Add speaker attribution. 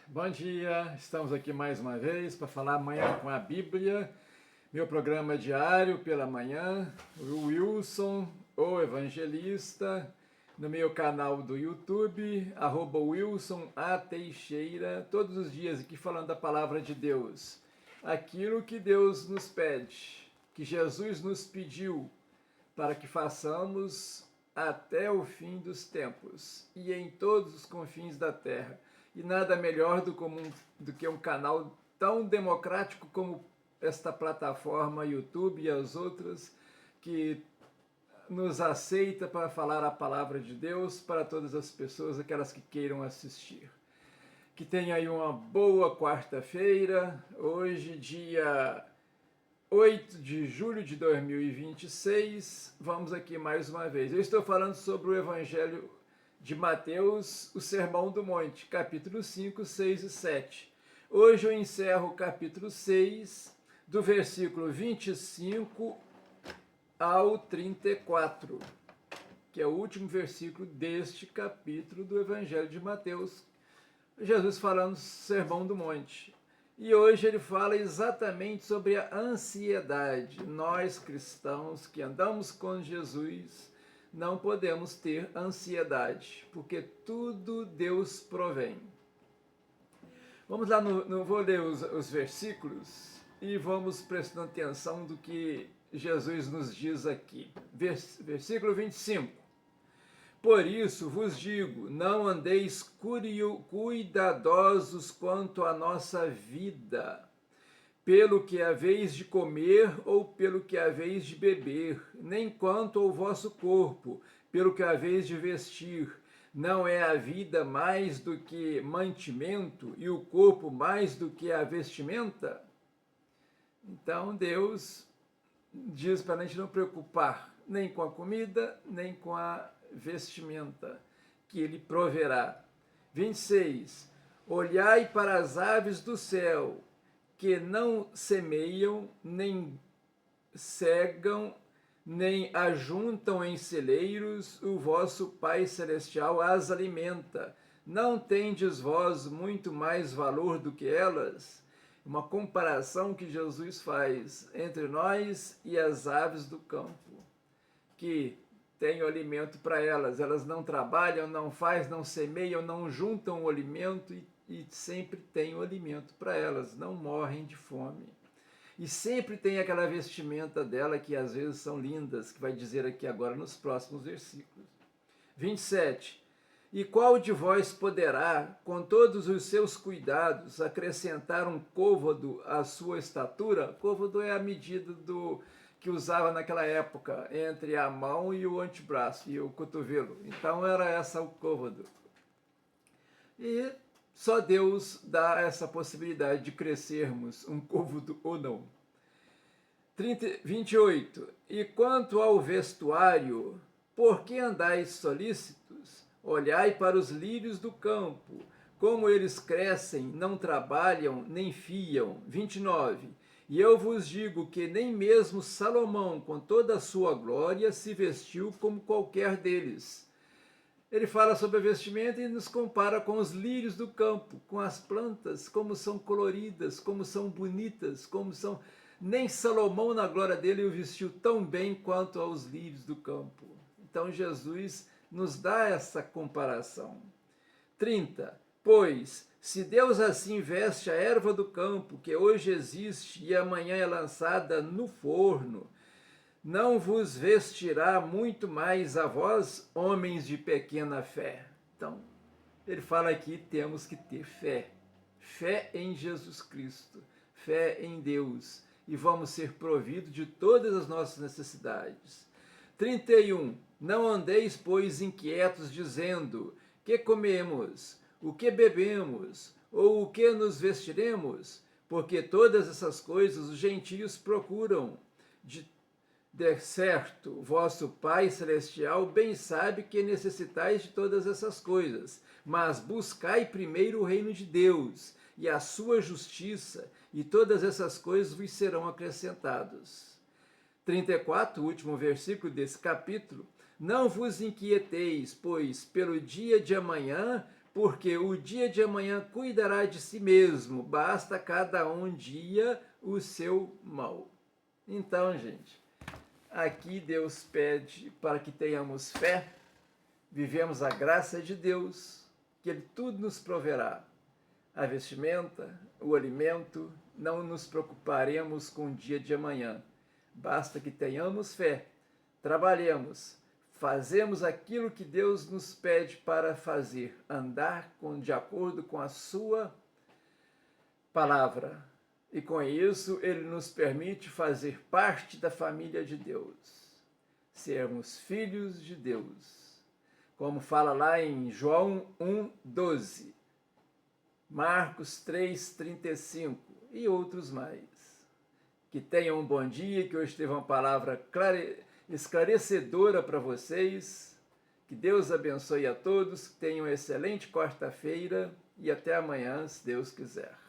Speaker 1: Bom dia, estamos aqui mais uma vez para falar amanhã com a Bíblia, meu programa diário pela manhã, o Wilson, o Evangelista, no meu canal do YouTube, @Wilson A. Teixeira, todos os dias aqui falando da palavra de Deus, aquilo que Deus nos pede, que Jesus nos pediu para que façamos até o fim dos tempos e em todos os confins da terra. E nada melhor do que um canal tão democrático como esta plataforma YouTube e as outras, que nos aceita para falar a palavra de Deus para todas as pessoas, aquelas que queiram assistir. Que tenha aí uma boa quarta-feira, hoje dia 8 de julho de 2026, vamos aqui mais uma vez. Eu estou falando sobre o Evangelho de Mateus, o Sermão do Monte, capítulo 5, 6 e 7. Hoje eu encerro o capítulo 6, do versículo 25 ao 34, que é o último versículo deste capítulo do Evangelho de Mateus. Jesus falando do Sermão do Monte. E hoje ele fala exatamente sobre a ansiedade. Nós cristãos que andamos com Jesus não podemos ter ansiedade, porque tudo Deus provém. Vamos lá, vou ler os versículos e vamos prestando atenção do que Jesus nos diz aqui. Versículo 25. Por isso vos digo, não andeis cuidadosos quanto à nossa vida, pelo que haveis de comer ou pelo que haveis de beber, nem quanto ao vosso corpo, pelo que haveis de vestir. Não é a vida mais do que mantimento e o corpo mais do que a vestimenta? Então Deus diz para a gente não preocupar nem com a comida, nem com a vestimenta, que ele proverá. 26. Olhai para as aves do céu, que não semeiam, nem cegam, nem ajuntam em celeiros, o vosso Pai Celestial as alimenta. Não tendes vós muito mais valor do que elas? Uma comparação que Jesus faz entre nós e as aves do campo, que tem o alimento para elas. Elas não trabalham, não fazem, não semeiam, não juntam o alimento e sempre tem o alimento para elas, não morrem de fome. E sempre tem aquela vestimenta dela que às vezes são lindas, que vai dizer aqui agora nos próximos versículos. 27. E qual de vós poderá, com todos os seus cuidados, acrescentar um côvado à sua estatura? Côvado é a medida que usava naquela época entre a mão e o antebraço e o cotovelo. Então era essa o côvado. E só Deus dá essa possibilidade de crescermos um côvado ou não. 28. E quanto ao vestuário, por que andais solícitos? Olhai para os lírios do campo, como eles crescem, não trabalham, nem fiam. 29. E eu vos digo que nem mesmo Salomão, com toda a sua glória, se vestiu como qualquer deles. Ele fala sobre a vestimenta e nos compara com os lírios do campo, com as plantas, como são coloridas, como são bonitas, como são... Nem Salomão, na glória dele, o vestiu tão bem quanto aos lírios do campo. Então Jesus nos dá essa comparação. 30. Pois, se Deus assim veste a erva do campo, que hoje existe e amanhã é lançada no forno, não vos vestirá muito mais a vós, homens de pequena fé? Então, ele fala aqui, temos que ter fé. Fé em Jesus Cristo, fé em Deus, e vamos ser providos de todas as nossas necessidades. 31. Não andeis, pois, inquietos, dizendo: que comemos, o que bebemos, ou o que nos vestiremos? Porque todas essas coisas os gentios procuram. De certo, vosso Pai Celestial bem sabe que necessitais de todas essas coisas, mas buscai primeiro o reino de Deus e a sua justiça, e todas essas coisas vos serão acrescentadas. 34, o último versículo desse capítulo. Não vos inquieteis, pois, pelo dia de amanhã, porque o dia de amanhã cuidará de si mesmo, basta cada um dia o seu mal. Então, gente, aqui Deus pede para que tenhamos fé, vivemos a graça de Deus, que Ele tudo nos proverá. A vestimenta, o alimento, não nos preocuparemos com o dia de amanhã. Basta que tenhamos fé, trabalhemos, fazemos aquilo que Deus nos pede para fazer, andar de acordo com a sua palavra. E com isso, Ele nos permite fazer parte da família de Deus, sermos filhos de Deus. Como fala lá em João 1,12, Marcos 3,35 e outros mais. Que tenham um bom dia, que hoje teve uma palavra esclarecedora para vocês. Que Deus abençoe a todos, que tenham uma excelente quarta-feira e até amanhã, se Deus quiser.